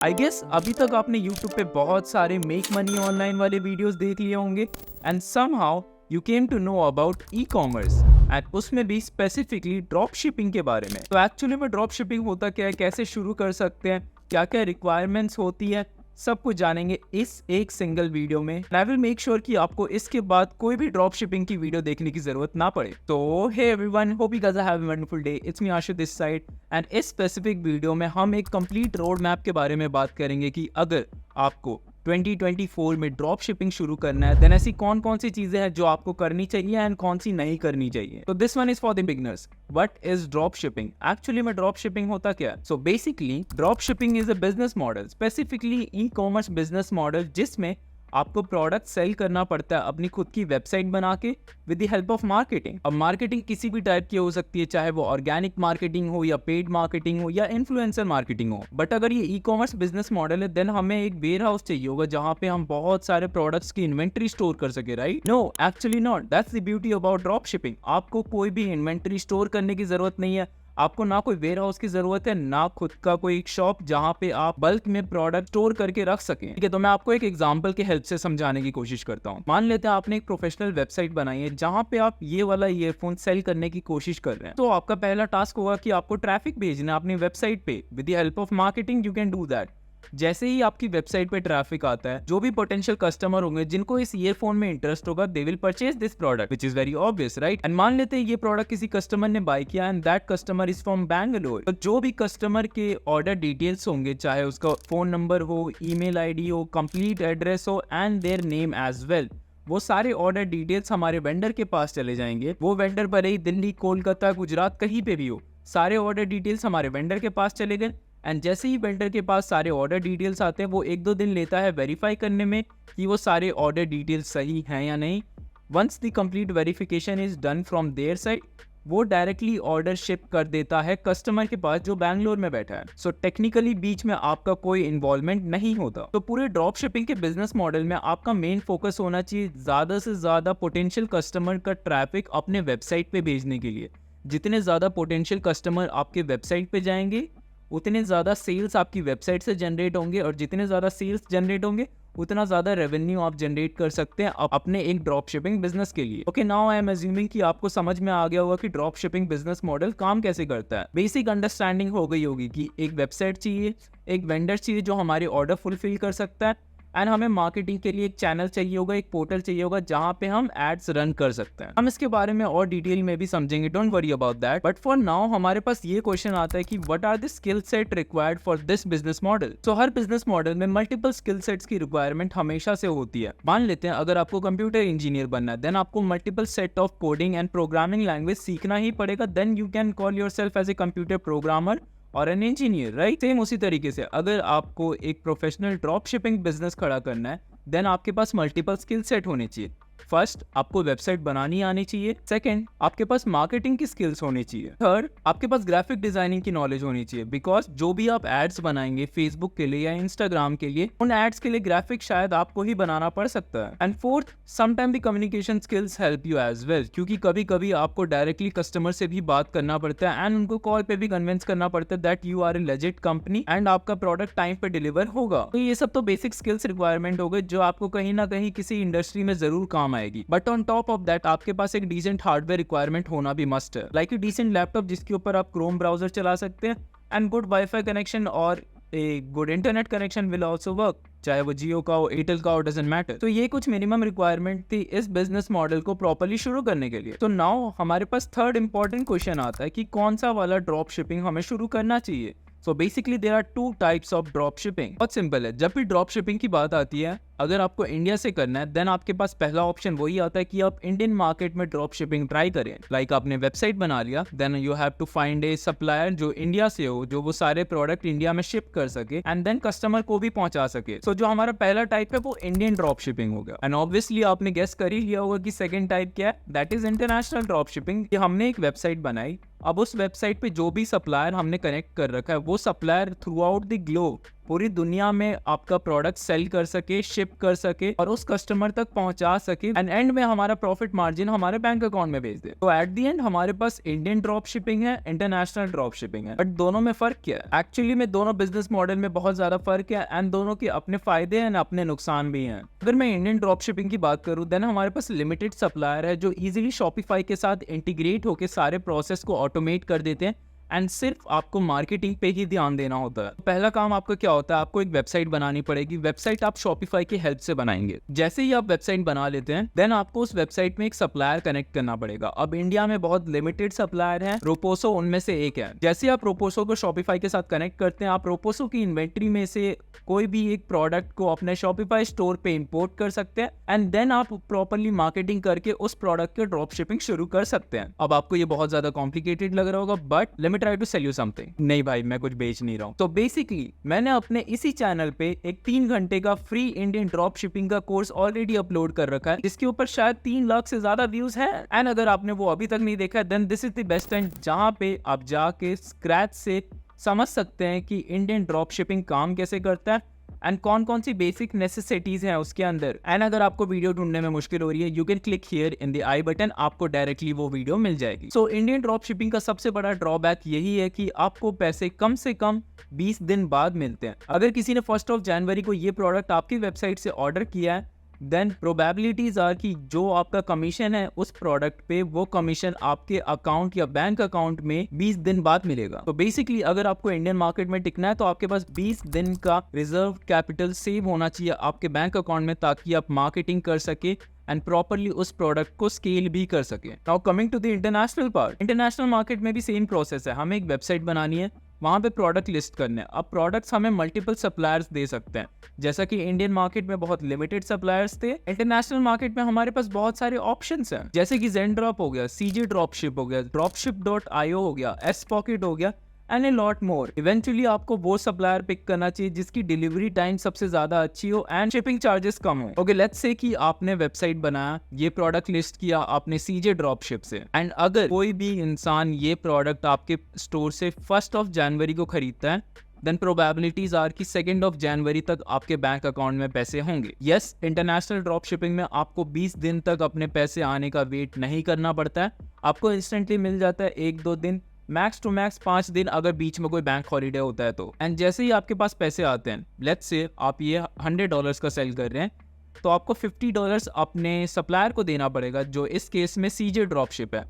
I guess अभी तक आपने YouTube पे बहुत सारे मेक मनी ऑनलाइन वाले वीडियोस देख लिए होंगे and somehow you came to know about e commerce एंड उसमें भी स्पेसिफिकली ड्रॉप शिपिंग के बारे में। तो एक्चुअली में ड्रॉप शिपिंग होता क्या है, कैसे शुरू कर सकते हैं, क्या क्या रिक्वायरमेंट्स होती है, सब कुछ जानेंगे इस एक सिंगल वीडियो में। आई विल मेक श्योर कि आपको इसके बाद कोई भी ड्रॉप शिपिंग की वीडियो देखने की जरूरत ना पड़े। तो hey everyone, hope you guys are having a wonderful day. It's me Ashu this side and इस स्पेसिफिक वीडियो में हम एक कंप्लीट रोड मैप के बारे में बात करेंगे कि अगर आपको 2024 में ड्रॉप शिपिंग शुरू करना है देन ऐसी कौन कौन सी चीजें हैं जो आपको करनी चाहिए एंड कौन सी नहीं करनी चाहिए। तो this one is for the beginners. What is drop shipping? Actually में ड्रॉप शिपिंग होता क्या है? So basically drop shipping is a business model, specifically e commerce business model, जिसमें आपको प्रोडक्ट सेल करना पड़ता है अपनी खुद की वेबसाइट बना के with the help of marketing. अब मार्केटिंग किसी भी टाइप की हो सकती है, चाहे वो ऑर्गेनिक मार्केटिंग हो या पेड मार्केटिंग हो या इन्फ्लुएंसर मार्केटिंग हो। बट अगर ये ई कॉमर्स बिजनेस मॉडल है देन हमें एक वेयर हाउस चाहिए होगा जहां पे हम बहुत सारे प्रोडक्ट्स की इन्वेंट्री स्टोर कर सके, right? No, actually not. That's the beauty about drop shipping. आपको कोई भी इन्वेंट्री स्टोर करने की जरूरत नहीं है, आपको ना कोई वेयर हाउस की जरूरत है, ना खुद का कोई एक शॉप जहां पे आप बल्क में प्रोडक्ट स्टोर करके रख सकें। ठीक है, तो मैं आपको एक एग्जांपल के हेल्प से समझाने की कोशिश करता हूं। मान लेते हैं आपने एक प्रोफेशनल वेबसाइट बनाई है जहां पे आप ये वाला ईयरफोन सेल करने की कोशिश कर रहे हैं। तो आपका पहला टास्क होगा कि आपको ट्रैफिक भेजना है अपनी वेबसाइट पे। With the help of marketing you can do that. जैसे ही आपकी वेबसाइट पे ट्रैफिक आता है, जो भी पोटेंशियल कस्टमर होंगे जिनको इस ईयरफोन में इंटरेस्ट होगा, they will purchase this product, which is very obvious, right? And मान लेते हैं ये प्रोडक्ट किसी कस्टमर ने बाय किया and that customer is from Bangalore. तो जो भी कस्टमर के ऑर्डर डिटेल्स होंगे, चाहे उसका फोन नंबर हो, ईमेल आईडी हो, कंप्लीट एड्रेस हो and their name as well, वो सारे ऑर्डर डिटेल्स हमारे वेंडर के पास चले जाएंगे। वो वेंडर भले ही दिल्ली, कोलकाता, गुजरात कहीं पे भी हो, सारे ऑर्डर डिटेल्स हमारे वेंडर के पास चले गए। एंड जैसे ही वेंडर के पास सारे ऑर्डर डिटेल्स आते हैं, वो 1-2 दिन लेता है वेरीफाई करने में कि वो सारे ऑर्डर डिटेल्स सही हैं या नहीं। Once the complete verification is done from their side, वो डायरेक्टली ऑर्डर शिप कर देता है कस्टमर के पास जो बैंगलोर में बैठा है। सो टेक्निकली बीच में आपका कोई इन्वॉल्वमेंट नहीं होता। तो पूरे ड्रॉप शिपिंग के बिजनेस मॉडल में आपका मेन फोकस होना चाहिए ज्यादा से ज्यादा पोटेंशियल कस्टमर का ट्रैफिक अपने वेबसाइट पे भेजने के लिए। जितने ज्यादा पोटेंशियल कस्टमर आपके वेबसाइट पे जाएंगे उतने ज़्यादा सेल्स आपकी वेबसाइट से जनरेट होंगे, और जितने ज़्यादा सेल्स जनरेट होंगे उतना ज़्यादा रेवेन्यू आप जनरेट कर सकते हैं अपने एक ड्रॉप शिपिंग बिजनेस के लिए। Okay, now I am assuming कि आपको समझ में आ गया होगा कि ड्रॉप शिपिंग बिजनेस मॉडल काम कैसे करता है। बेसिक अंडरस्टैंडिंग हो गई होगी कि एक वेबसाइट चाहिए, एक वेंडर चाहिए जो हमारे ऑर्डर फुलफिल कर सकता है, एंड हमें मार्केटिंग के लिए एक चैनल चाहिए होगा, एक पोर्टल चाहिए होगा जहां पे हम एड्स रन कर सकते हैं। हम इसके बारे में और डिटेल में भी समझेंगे, don't worry about that. But for now हमारे पास ये क्वेश्चन आता है कि what are the skill set required for this business model. So हर बिजनेस मॉडल में मल्टीपल स्किल सेट्स की रिक्वायरमेंट हमेशा से होती है। मान लेते हैं अगर आपको कंप्यूटर इंजीनियर बनना है देन आपको multiple set of coding and programming language सीखना ही पड़ेगा। Then you can call yourself as a computer programmer और एन इंजीनियर, राइट? सेम उसी तरीके से अगर आपको एक प्रोफेशनल ड्रॉप शिपिंग बिजनेस खड़ा करना है देन आपके पास मल्टीपल स्किल सेट होने चाहिए। फर्स्ट, आपको वेबसाइट बनानी आनी चाहिए। सेकंड, आपके पास मार्केटिंग की स्किल्स होनी चाहिए। थर्ड, आपके पास ग्राफिक डिजाइनिंग की नॉलेज होनी चाहिए, बिकॉज जो भी आप एड्स बनाएंगे फेसबुक के लिए या इंस्टाग्राम के लिए, उन एड्स के लिए ग्राफिक शायद आपको ही बनाना पड़ सकता है। And fourth, sometime the communication skills help you as well, क्योंकि कभी कभी आपको डायरेक्टली कस्टमर से भी बात करना पड़ता है एंड उनको कॉल पे भी कन्विंस करना पड़ता है that you are a legit company and आपका प्रोडक्ट टाइम पे डिलीवर होगा। तो ये सब तो बेसिक स्किल्स रिक्वायरमेंट हो गए जो आपको कहीं ना कहीं किसी इंडस्ट्री में जरूर काम आएगी। But on top of that आपके पास एक डिसेंट हार्डवेयर रिक्वायरमेंट होना भी मस्ट है, लाइक ए डिसेंट लैपटॉप जिसके ऊपर आप क्रोम ब्राउजर चला सकते हैं, एंड गुड वाईफाई कनेक्शन और a good internet connection will also work, चाहे वो जियो का हो, एयरटेल का हो, डजंट मैटर। तो ये कुछ मिनिमम रिक्वायरमेंट थी इस बिजनेस मॉडल को प्रॉपर्ली शुरू करने के लिए। तो नाउ हमारे पास थर्ड इंपॉर्टेंट क्वेश्चन आता है कि कौन सा वाला ड्रॉप शिपिंग हमें शुरू करना चाहिए। So basically there are 2 types of drop shipping. बहुत सिंपल है, जब भी ड्रॉप शिपिंग की बात आती है, अगर आपको इंडिया से करना है देन आपके पास पहला ऑप्शन वही आता है कि आप इंडियन मार्केट में ड्रॉप शिपिंग ट्राई करें। लाइक आपने वेबसाइट बना लिया, then you have to find a supplier जो इंडिया से हो, जो वो सारे प्रोडक्ट इंडिया में शिप कर सके एंड देन कस्टमर को भी पहुंचा सके। सो जो हमारा पहला टाइप है वो इंडियन ड्रॉप शिपिंग हो गया। एंड ऑब्वियसली आपने गेस कर ही लिया होगा कि सेकंड टाइप क्या है, that is international drop shipping. हमने एक वेबसाइट बनाई, अब उस वेबसाइट पे जो भी सप्लायर हमने कनेक्ट कर रखा है वो supplier through out the globe पूरी दुनिया में आपका प्रोडक्ट सेल कर सके, शिप कर सके और उस कस्टमर तक पहुंचा सके एंड एंड में हमारा प्रॉफिट मार्जिन हमारे बैंक अकाउंट में भेज दे। तो एट द एंड हमारे पास इंडियन ड्रॉप शिपिंग है, इंटरनेशनल ड्रॉप शिपिंग है, बट दोनों में फर्क क्या है? एक्चुअली में दोनों बिजनेस मॉडल में बहुत ज्यादा फर्क है एंड दोनों के अपने फायदे हैं, अपने नुकसान भी हैं। अगर मैं इंडियन ड्रॉप शिपिंग की बात करूं देन हमारे पास लिमिटेड सप्लायर है जो इजीली शॉपिफाई के साथ इंटीग्रेट होकर सारे प्रोसेस को ऑटोमेट कर देते हैं एंड सिर्फ आपको मार्केटिंग पे ही ध्यान देना होता है। पहला काम आपका क्या होता है, आपको एक वेबसाइट बनानी पड़ेगी। वेबसाइट आप शॉपिफाई की हेल्प से बनाएंगे। जैसे ही आप वेबसाइट बना लेते हैं देन आपको उस वेबसाइट में एक सप्लायर कनेक्ट करना पड़ेगा। अब इंडिया में बहुत लिमिटेड सप्लायर हैं, रोपोसो उनमें से एक है। जैसे आप रोपोसो को शॉपिफाई के साथ कनेक्ट करते हैं, आप रोपोसो की इन्वेंट्री में से कोई भी एक प्रोडक्ट को अपने शॉपिफाई स्टोर पे इंपोर्ट कर सकते हैं एंड देन आप प्रॉपरली मार्केटिंग करके उस प्रोडक्ट के ड्रॉप शिपिंग शुरू कर सकते हैं। अब आपको ये बहुत ज्यादा कॉम्प्लिकेटेड लग रहा होगा but let me try to sell you something. नहीं भाई, मैं कुछ बेच नहीं रहा हूँ। तो बेसिकली मैंने अपने इसी चैनल पे एक 3 घंटे का फ्री इंडियन ड्रॉप शिपिंग का कोर्स ऑलरेडी अपलोड कर रखा है जिसके ऊपर शायद 3 लाख से ज्यादा व्यूज हैं एंड अगर आपने वो अभी तक नहीं देखा then this is the best time जहां पे आप जाके स्क्रैच से समझ सकते हैं कि इंडियन ड्रॉप शिपिंग काम कैसे करता है एंड कौन कौन सी बेसिक नेसेसिटीज हैं उसके अंदर। एंड अगर आपको वीडियो ढूंढने में मुश्किल हो रही है you can click here in the I button, आपको डायरेक्टली वो वीडियो मिल जाएगी। सो इंडियन ड्रॉप शिपिंग का सबसे बड़ा ड्रॉबैक यही है कि आपको पैसे कम से कम 20 दिन बाद मिलते हैं। अगर किसी ने 1 जनवरी को ये प्रोडक्ट आपकी वेबसाइट से ऑर्डर किया है देन प्रोबेबिलिटीज आर कि जो आपका कमीशन है उस प्रोडक्ट पे वो कमीशन आपके अकाउंट या बैंक अकाउंट में 20 दिन बाद मिलेगा। तो बेसिकली अगर आपको इंडियन मार्केट में टिकना है तो आपके पास 20 दिन का रिजर्व कैपिटल सेव होना चाहिए आपके बैंक अकाउंट में ताकि आप मार्केटिंग कर सके एंड प्रॉपरली उस प्रोडक्ट को स्केल भी कर सके। Now coming to the international part, international market में भी सेम प्रोसेस है। हमें एक वेबसाइट बनानी है, वहां पे प्रोडक्ट लिस्ट करने हैं। अब प्रोडक्ट्स हमें मल्टीपल सप्लायर्स दे सकते हैं। जैसा कि इंडियन मार्केट में बहुत लिमिटेड सप्लायर्स थे, इंटरनेशनल मार्केट में हमारे पास बहुत सारे ऑप्शंस हैं जैसे कि ज़ेनड्रॉप हो गया, सीजे ड्रॉपशिप हो गया, dropship.io हो गया, S-Pocket हो गया and a lot more. Eventually आपको वो सप्लायर पिक करना चाहिए जिसकी डिलीवरी टाइम सबसे ज्यादा अच्छी हो एंड शिपिंग चार्जेस कम हो। ओके, लेट्स से कि आपने वेबसाइट बनाया, ये प्रोडक्ट लिस्ट किया आपने सीजे ड्रॉपशिप से एंड अगर कोई भी इंसान ये प्रोडक्ट आपके स्टोर से 1 जनवरी को खरीदता है देन प्रोबेबिलिटीज आर कि 2 जनवरी तक आपके बैंक अकाउंट में पैसे होंगे। यस, इंटरनेशनल ड्रॉप शिपिंग में आपको 20 दिन तक अपने पैसे आने का वेट नहीं करना पड़ता है, आपको इंस्टेंटली मिल जाता है 1-2 दिन, मैक्स टू मैक्स 5 दिन अगर बीच में कोई बैंक हॉलीडे होता है तो। एंड जैसे ही आपके पास पैसे आते हैं, लेट्स से आप ये $100 का सेल कर रहे हैं तो आपको $50 अपने सप्लायर को देना पड़ेगा जो इस केस में सीजे ड्रॉपशिप है।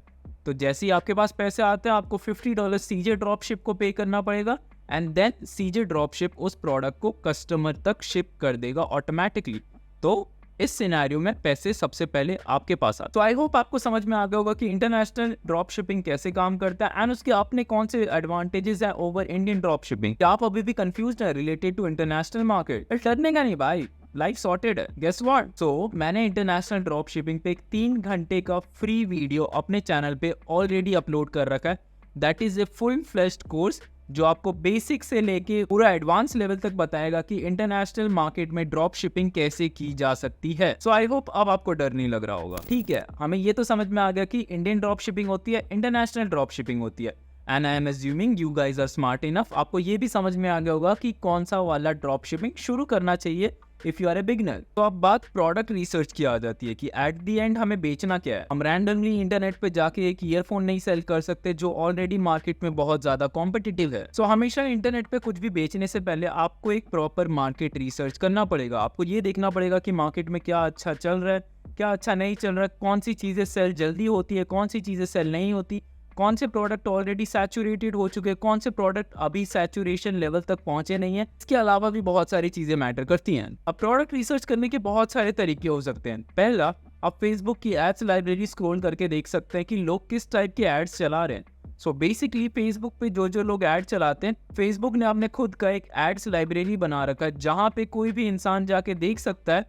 तो जैसे ही आपके पास पैसे आते हैं आपको $50 सीजे ड्रॉपशिप को पे करना पड़ेगा एंड देन सीजे ड्रॉपशिप उस प्रोडक्ट को कस्टमर तक शिप कर देगा ऑटोमेटिकली। तो इस सिनेरियो में पैसे सबसे पहले आपके पास आते। तो आई होप आपको समझ में आ गया होगा कि इंटरनेशनल ड्रॉप शिपिंग कैसे काम करता है एंड उसके अपने कौन से एडवांटेजेस है ओवर इंडियन ड्रॉप शिपिंग। क्या आप अभी भी कंफ्यूज्ड है रिलेटेड टू इंटरनेशनल मार्केट? डरने का नहीं भाई, लाइफ सॉर्टेड है। Guess what? सो मैंने इंटरनेशनल ड्रॉप शिपिंग पे एक 3 घंटे का फ्री वीडियो अपने चैनल पे ऑलरेडी अपलोड कर रखा है। That is a full fleshed course जो आपको बेसिक से लेके पूरा एडवांस लेवल तक बताएगा कि इंटरनेशनल मार्केट में ड्रॉप शिपिंग कैसे की जा सकती है। सो आई होप अब आपको डर नहीं लग रहा होगा। ठीक है, हमें ये तो समझ में आ गया कि इंडियन ड्रॉप शिपिंग होती है, इंटरनेशनल ड्रॉप शिपिंग होती है and I am assuming you guys are smart enough. आपको ये भी समझ में आ गया होगा कि कौन सा वाला ड्रॉप शिपिंग शुरू करना चाहिए if you are a beginner. तो अब बात प्रोडक्ट रिसर्च की आ जाती है कि एट द एंड हमें बेचना क्या है। हम रैंडमली इंटरनेट पे जाके एक ईयरफोन नहीं सेल कर सकते जो ऑलरेडी मार्केट में बहुत ज्यादा कॉम्पिटिटिव है। सो हमेशा इंटरनेट पे कुछ भी बेचने से पहले आपको एक प्रॉपर मार्केट रिसर्च करना पड़ेगा। आपको ये देखना पड़ेगा कि मार्केट में क्या अच्छा चल रहा है, क्या अच्छा नहीं चल रहा है, कौन सी चीजें सेल जल्दी होती है, कौन सी चीजें सेल नहीं होती, कौन से प्रोडक्ट ऑलरेडी सैचुरेटेड हो चुके हैं, कौन से प्रोडक्ट अभी सैचुरेशन लेवल तक पहुंचे नहीं है। इसके अलावा भी बहुत सारी चीजें मैटर करती हैं। अब प्रोडक्ट रिसर्च करने के बहुत सारे तरीके हो सकते हैं। पहला, आप फेसबुक की एड्स लाइब्रेरी स्क्रॉल करके देख सकते हैं कि लोग किस टाइप के एड्स चला रहे हैं। सो बेसिकली फेसबुक पे जो लोग ऐड चलाते हैं, फेसबुक ने अपने खुद का एक एड्स लाइब्रेरी बना रखा है जहाँ पे कोई भी इंसान जाके देख सकता है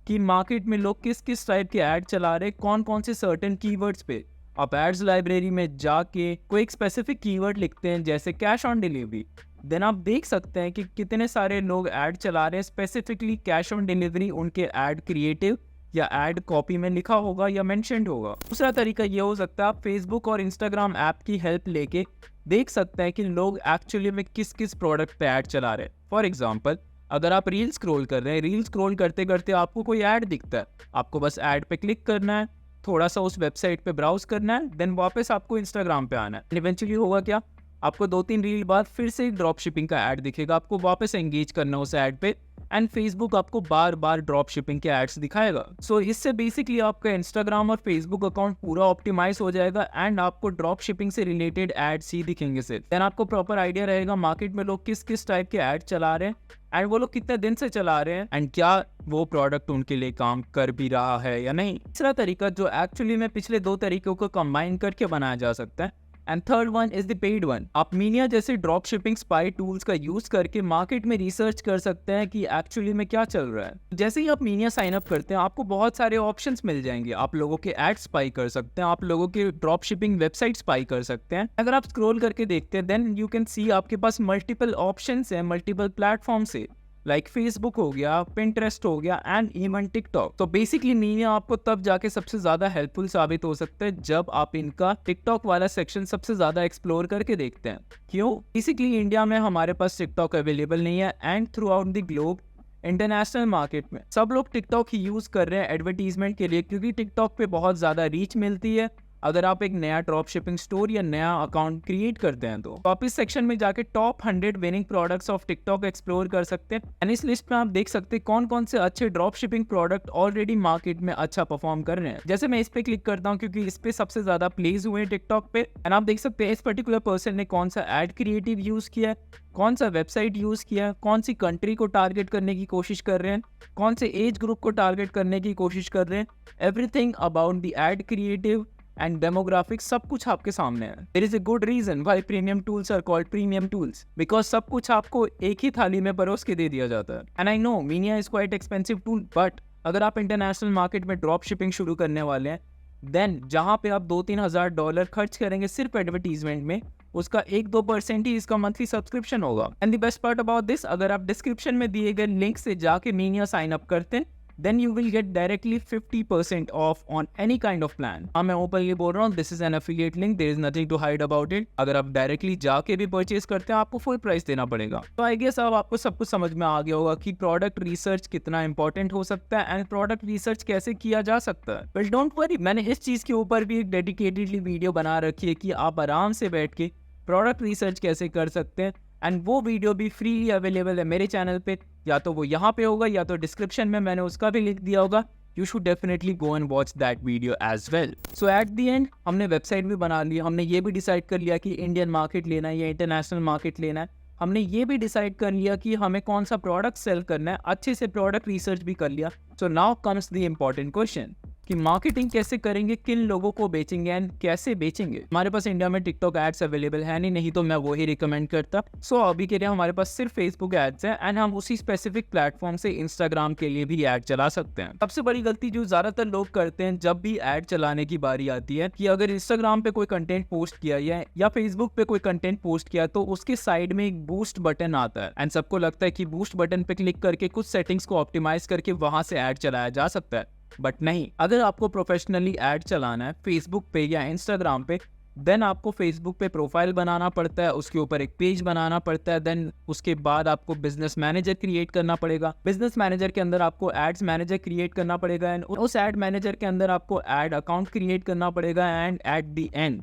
कि मार्केट में लोग किस किस टाइप के ऐड चला रहे हैं, कौन कौन से सर्टेन कीवर्ड्स पे। आप एड्स लाइब्रेरी में जाके कोई एक स्पेसिफिक कीवर्ड लिखते हैं जैसे कैश ऑन डिलीवरी, देन आप देख सकते हैं कि कितने सारे लोग ऐड चला रहे हैं स्पेसिफिकली कैश ऑन डिलीवरी उनके ऐड क्रिएटिव या एड कॉपी में लिखा होगा या मेंशन्ड होगा। दूसरा तरीका ये हो सकता है आप फेसबुक और इंस्टाग्राम ऐप की हेल्प लेके देख सकते हैं कि लोग एक्चुअली में किस किस प्रोडक्ट पे ऐड चला रहे हैं। फॉर एग्जांपल, अगर आप रील स्क्रॉल कर रहे हैं, रील स्क्रॉल करते करते आपको कोई ऐड दिखता है, आपको बस ऐड पे क्लिक करना है, थोड़ा सा उस वेबसाइट पे ब्राउज करना है, देन वापस आपको इंस्टाग्राम पे आना है। इवेंचुअली होगा क्या, आपको 2-3 रील बाद फिर से एक ड्रॉप शिपिंग का ऐड दिखेगा, आपको वापस एंगेज करना है उस ऐड पे एंड फेसबुक आपको बार बार ड्रॉप शिपिंग के एड्स दिखाएगा। सो इससे बेसिकली आपका इंस्टाग्राम और फेसबुक अकाउंट पूरा ऑप्टिमाइज हो जाएगा एंड आपको ड्रॉप शिपिंग से रिलेटेड एड्स ही दिखेंगे सिर्फ। देन आपको प्रॉपर आइडिया रहेगा मार्केट में लोग किस किस टाइप के ऐड चला रहे हैं एंड वो लोग कितने दिन से चला रहे हैं एंड क्या वो प्रोडक्ट उनके लिए काम कर भी रहा है या नहीं। तीसरा तरीका जो एक्चुअली में पिछले 2 तरीकों को कंबाइन करके बनाया जा सकता है and third one is the paid one. आप मीनिया जैसे ड्रॉप शिपिंग स्पाई टूल्स का यूज करके मार्केट में रिसर्च कर सकते हैं कि एक्चुअली में क्या चल रहा है। जैसे ही आप मीनिया साइन अप करते हैं आपको बहुत सारे ऑप्शंस मिल जाएंगे, आप लोगों के एड स्पाई कर सकते हैं, आप लोगों के ड्रॉप शिपिंग वेबसाइट स्पाई कर सकते हैं। अगर आप स्क्रॉल करके देखते हैं देन यू कैन सी आपके पास मल्टीपल ऑप्शंस हैं, मल्टीपल प्लेटफॉर्म से, लाइक फेसबुक हो गया, पिंटरेस्ट हो गया एंड इवन टिकटॉक। तो बेसिकली मीनिया आपको तब जाके सबसे ज्यादा हेल्पफुल साबित हो सकता है जब आप इनका टिकटॉक वाला सेक्शन सबसे ज्यादा एक्सप्लोर करके देखते हैं। क्यों? बेसिकली इंडिया में हमारे पास टिकटॉक अवेलेबल नहीं है and through out the globe international market में सब लोग टिकटॉक ही यूज कर रहे हैं एडवर्टीजमेंट के लिए, क्योंकि टिकटॉक पे बहुत ज्यादा रीच मिलती है। अगर आप एक नया ड्रॉप शिपिंग स्टोर या नया अकाउंट क्रिएट करते हैं तो आप इस सेक्शन में जाके top 100 winning products of TikTok explore कर सकते हैं एंड इस लिस्ट में आप देख सकते हैं कौन कौन से अच्छे drop shipping product already market में अच्छा परफॉर्म कर रहे हैं। जैसे मैं इस पे क्लिक करता हूँ क्योंकि इस पे सबसे ज्यादा प्लेज हुए हैं टिकटॉक पे एंड आप देख सकते हैं इस पर्टिकुलर पर्सन ने कौन सा एड क्रिएटिव यूज किया है, कौन सा वेबसाइट यूज किया है, कौन सी कंट्री को टारगेट करने की कोशिश कर रहे हैं, कौन से एज ग्रुप को टारगेट करने की कोशिश कर रहे हैं। Everything about the ad creative and demographics सब कुछ आपके सामने है। There is a good reason why premium tools are called premium tools, because सब कुछ आपको एक ही थाली में परोस के दे दिया जाता है। And I know mania is quite expensive tool, but अगर आप इंटरनेशनल मार्केट में ड्रॉप शिपिंग शुरू करने वाले हैं देन जहां पे आप $2-3 हज़ार खर्च करेंगे सिर्फ एडवर्टीजमेंट में, उसका 1-2% ही इसका मंथली सब्सक्रिप्शन होगा। And the best part about this, अगर आप डिस्क्रिप्शन में दिए गए लिंक से जाके मीनिया साइन अप करते हैं then you will get directly 50% off on any kind of plan। हाँ, मैं ओपनली बोल रहा हूँ, this is an affiliate link, there is nothing to hide about it। अगर आप डायरेक्टली जाके भी परचेज करते हैं आपको फुल प्राइस देना पड़ेगा। तो आई गेस अब आपको सब कुछ समझ में आ गया होगा कि प्रोडक्ट रिसर्च कितना इंपॉर्टेंट हो सकता है एंड प्रोडक्ट रिसर्च कैसे किया जा सकता है। बट डोंट वरी, मैंने इस चीज के ऊपर भी एक डेडिकेटेडली वीडियो बना रखी है कि आप आराम से बैठ के प्रोडक्ट रिसर्च कैसे कर सकते हैं एंड वो वीडियो भी फ्रीली अवेलेबल है मेरे चैनल पे, या तो वो यहाँ पे होगा या तो डिस्क्रिप्शन में मैंने उसका भी लिंक दिया होगा। You should definitely go and watch that video as well. So at the end हमने वेबसाइट भी बना ली, हमने ये भी डिसाइड कर लिया कि इंडियन मार्केट लेना है या इंटरनेशनल मार्केट लेना है, हमने ये भी डिसाइड कर लिया कि हमें कौन सा प्रोडक्ट सेल करना है, अच्छे से प्रोडक्ट रिसर्च भी कर लिया। So now comes the important question कि मार्केटिंग कैसे करेंगे, किन लोगों को बेचेंगे एंड कैसे बेचेंगे। हमारे पास इंडिया में टिकटॉक एड्स अवेलेबल है नहीं तो मैं वो ही रिकमेंड करता। सो अभी के लिए हमारे पास सिर्फ फेसबुक एड्स है एंड हम उसी स्पेसिफिक प्लेटफॉर्म से इंस्टाग्राम के लिए भी ऐड चला सकते हैं। सबसे बड़ी गलती जो ज्यादातर लोग करते हैं जब भी ऐड चलाने की बारी आती है कि अगर इंस्टाग्राम पे कोई कंटेंट पोस्ट किया या फेसबुक पे कोई कंटेंट पोस्ट किया तो उसके साइड में एक बूस्ट बटन आता है एंड सबको लगता है कि बूस्ट बटन पे क्लिक करके कुछ सेटिंग्स को ऑप्टिमाइज करके वहां से ऐड चलाया जा सकता है। बट नहीं, अगर आपको प्रोफेशनली ऐड चलाना है फेसबुक पे या इंस्टाग्राम पे देन आपको फेसबुक पे प्रोफाइल बनाना पड़ता है, उसके ऊपर एक पेज बनाना पड़ता है, देन उसके बाद आपको बिजनेस मैनेजर क्रिएट करना पड़ेगा। बिजनेस मैनेजर के अंदर आपको एड्स मैनेजर क्रिएट करना पड़ेगा एंड उस एड मैनेजर के अंदर आपको एड अकाउंट क्रिएट करना पड़ेगा एंड एट द एंड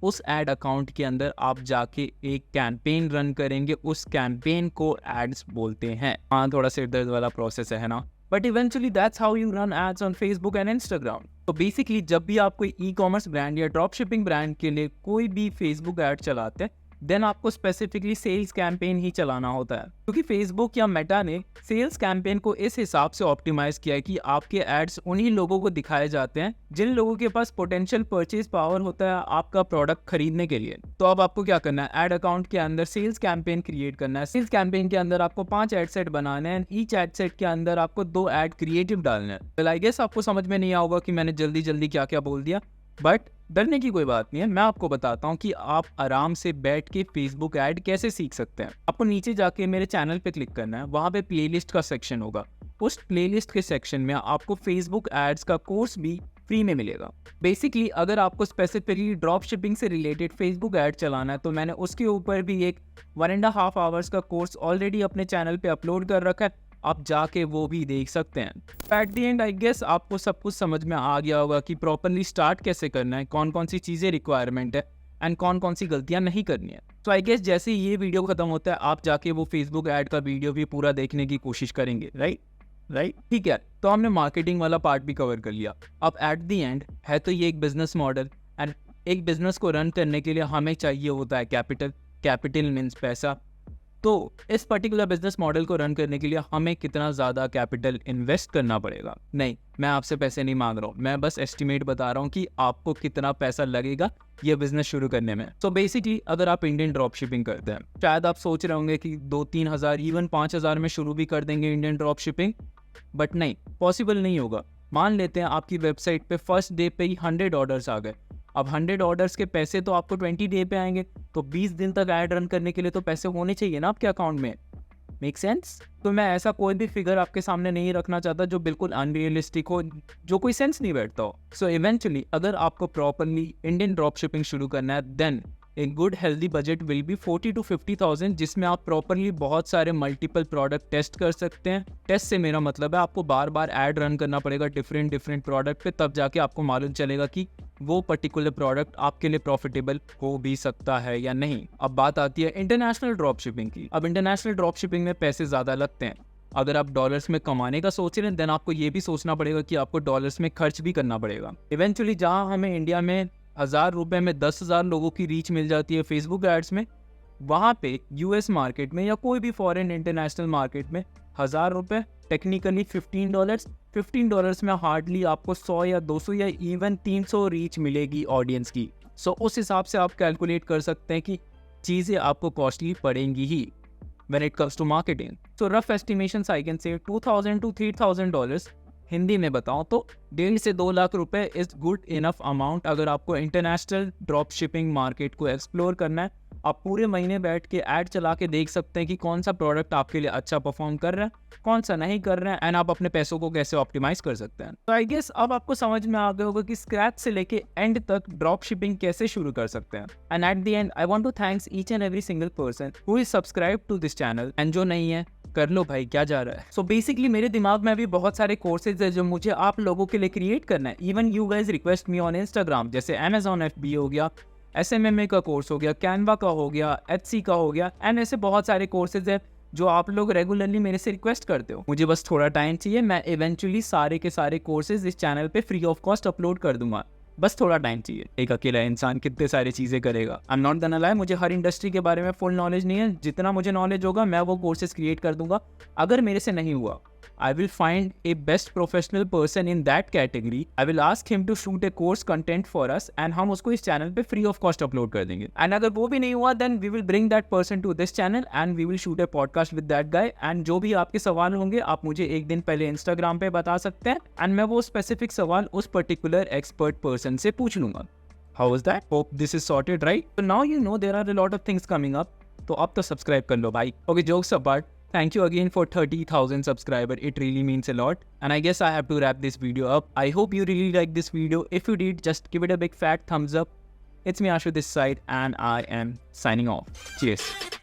उस एड अकाउंट के अंदर आप जाके एक कैंपेन रन करेंगे, उस कैंपेन को एड्स बोलते हैं। हाँ, थोड़ा सिर दर्द वाला प्रोसेस है ना, but eventually that's how you run ads on Facebook and Instagram. तो बेसिकली जब भी आप कोई ई कॉमर्स ब्रांड या ड्रॉप शिपिंग ब्रांड के लिए कोई भी फेसबुक ऐड चलाते हैं देन आपको स्पेसिफिकली सेल्स कैंपेन ही चलाना होता है, क्योंकि फेसबुक या मेटा ने सेल्स कैंपेन को इस हिसाब से ऑप्टिमाइज किया है कि आपके एड्स उन्हीं लोगों को दिखाए जाते हैं जिन लोगों के पास पोटेंशियल परचेज पावर होता है आपका प्रोडक्ट खरीदने के लिए। तो अब आपको क्या करना है, एड अकाउंट के अंदर सेल्स कैंपेन क्रिएट करना है। सेल्स कैंपेन के अंदर आपको 5 एड सेट बनाने हैं, ईच एड सेट के अंदर आपको 2 एड क्रिएटिव डालने हैं। आई गेस आपको समझ में नहीं आएगा कि मैंने जल्दी जल्दी क्या क्या बोल दिया, बट डरने की कोई बात नहीं है। मैं आपको बताता हूँ कि आप आराम से बैठ के फेसबुक ऐड कैसे सीख सकते हैं। आपको नीचे जाके मेरे चैनल पे क्लिक करना है, वहाँ पे प्लेलिस्ट का सेक्शन होगा, उस प्लेलिस्ट के सेक्शन में आपको फेसबुक एड्स का कोर्स भी फ्री में मिलेगा। बेसिकली अगर आपको स्पेसिफिकली ड्रॉप शिपिंग से रिलेटेड फेसबुक ऐड चलाना है तो मैंने उसके ऊपर भी एक 1.5 आवर्स का कोर्स ऑलरेडी अपने चैनल पे अपलोड कर रखा है, आप जाके वो भी देख सकते हैं। At the end I guess आपको सब कुछ समझ में आ गया होगा कि प्रॉपरली स्टार्ट कैसे करना है, कौन कौन सी चीज़ें रिक्वायरमेंट है एंड कौन कौन सी गलतियां नहीं करनी है। तो आई गेस जैसे ये वीडियो खत्म होता है आप जाके वो फेसबुक ऐड का वीडियो भी पूरा देखने की कोशिश करेंगे, राइट ठीक है। तो हमने मार्केटिंग वाला पार्ट भी कवर कर लिया। अब एट द एंड है तो ये एक बिजनेस मॉडल, एंड एक बिजनेस को रन करने के लिए हमें चाहिए होता है कैपिटल मीन्स पैसा। तो इस पर्टिकुलर बिजनेस मॉडल को रन करने के लिए हमें कितना ज़्यादा कैपिटल इन्वेस्ट करना पड़ेगा? नहीं, मैं आपसे पैसे नहीं मांग रहा हूँ, मैं बस एस्टिमेट बता रहा हूँ कि आपको कितना पैसा लगेगा ये बिजनेस शुरू करने में। तो बेसिकली अगर आप इंडियन ड्रॉप शिपिंग करते हैं, शायद आप सोच रहे होंगे कि 2-3 हज़ार इवन 5 हज़ार में शुरू भी कर देंगे इंडियन ड्रॉप शिपिंग, बट नहीं, पॉसिबल नहीं होगा। मान लेते हैं आपकी वेबसाइट पे फर्स्ट डे पे ही 100 ऑर्डर्स आ गए। अब 100 ऑर्डर्स के पैसे तो आपको 20 डे पे आएंगे, तो 20 दिन तक ऐड रन करने के लिए तो पैसे होने चाहिए ना आपके अकाउंट में। Make sense? तो मैं ऐसा कोई भी फिगर आपके सामने नहीं रखना चाहता जो बिल्कुल अनरियलिस्टिक हो, जो कोई सेंस नहीं बैठता हो। सो इवेंचुअली अगर आपको प्रॉपरली इंडियन ड्रॉप शिपिंग शुरू करना है then a good healthy budget will be 40 to 50,000, जिसमें आप प्रॉपरली बहुत सारे मल्टीपल प्रोडक्ट टेस्ट कर सकते हैं। टेस्ट से मेरा मतलब है आपको बार बार ऐड रन करना पड़ेगा डिफरेंट प्रोडक्ट पे, तब जाके आपको मालूम चलेगा कि वो पर्टिकुलर प्रोडक्ट आपके लिए प्रॉफिटेबल हो भी सकता है या नहीं। अब बात आती है इंटरनेशनल ड्रॉप शिपिंग की। अब इंटरनेशनल ड्रॉप शिपिंग में पैसे ज़्यादा लगते हैं। अगर आप डॉलर्स में कमाने का सोच रहे हैं देन आपको ये भी सोचना पड़ेगा कि आपको डॉलर्स में खर्च भी करना पड़ेगा। इवेंचुअली जहाँ हमें इंडिया में 1000 रुपये में 10,000 लोगों की रीच मिल जाती है फेसबुक एड्स में, वहाँ पे यूएस मार्केट में या कोई भी फॉरेन इंटरनेशनल मार्केट में 1000 रुपये टेक्निकली $15 में हार्डली आपको 100 या 200 या इवन 300 रीच मिलेगी ऑडियंस की। सो उस हिसाब से आप कैलकुलेट कर सकते हैं कि चीज़ें आपको कॉस्टली पड़ेंगी ही when it comes to marketing. So rough estimations I can say $2,000 to $3,000, Hindi में बताऊं तो 1.5 से 2 लाख रुपए इज गुड इनफ अमाउंट अगर आपको इंटरनेशनल ड्रॉप शिपिंग मार्केट को एक्सप्लोर करना है। आप पूरे महीने बैठ के ऐड चला के देख सकते हैं कि कौन सा प्रोडक्ट आपके लिए अच्छा परफॉर्म कर रहा है, कौन सा नहीं कर रहा है, एंड आप अपने पैसों को कैसे ऑप्टिमाइज कर सकते हैं। तो आई गेस अब आपको समझ में आ गया होगा कि स्क्रैच से लेके एंड तक ड्रॉप शिपिंग कैसे शुरू कर सकते हैं। And at the end I want to thanks each and every single person who is subscribe to this channel, and जो नहीं है कर लो भाई, क्या जा रहा है। सो बेसिकली मेरे दिमाग में अभी बहुत सारे कोर्सेज है जो मुझे आप लोगों के लिए क्रिएट करना है। Even you guys request me on Instagram, जैसे Amazon FBA हो गया, SMMA का कोर्स हो गया, कैनवा का हो गया, HC का हो गया, एंड ऐसे बहुत सारे कोर्सेज है जो आप लोग रेगुलरली मेरे से रिक्वेस्ट करते हो। मुझे बस थोड़ा टाइम चाहिए, मैं इवेंचुअली सारे के सारे कोर्सेज इस चैनल पे फ्री ऑफ कॉस्ट अपलोड कर दूंगा। बस थोड़ा टाइम चाहिए। एक अकेला इंसान कितने सारी चीज़ें करेगा। I am not gonna lie, मुझे हर इंडस्ट्री के बारे में फुल नॉलेज नहीं है। जितना मुझे नॉलेज होगा मैं वो कोर्सेज क्रिएट कर दूंगा। अगर मेरे से नहीं हुआ, I will find a best professional person in that category. I will ask him to shoot a course content for us and हम उसको इस चैनल पे फ्री ऑफ कॉस्ट अपलोड कर देंगे। एंड अगर वो भी नहीं हुआ then we will bring that person to this channel and we will shoot a podcast with that guy. And जो भी आपके सवाल होंगे आप मुझे एक दिन पहले इंस्टाग्राम पे बता सकते हैं एंड मैं वो स्पेसिफिक सवाल उस पर्टिकुलर एक्सपर्ट पर्सन से पूछ लूंगा। How was that? Hope this is sorted, right? So now you know there are a lot of things coming up. तो अब तो सब्सक्राइब कर लो भाई। Okay, jokes apart. Thank you again for 30,000 subscribers. It really means a lot. And I guess I have to wrap this video up. I hope you really liked this video. If you did, just give it a big fat thumbs up. It's me Ashu this side and I am signing off. Cheers.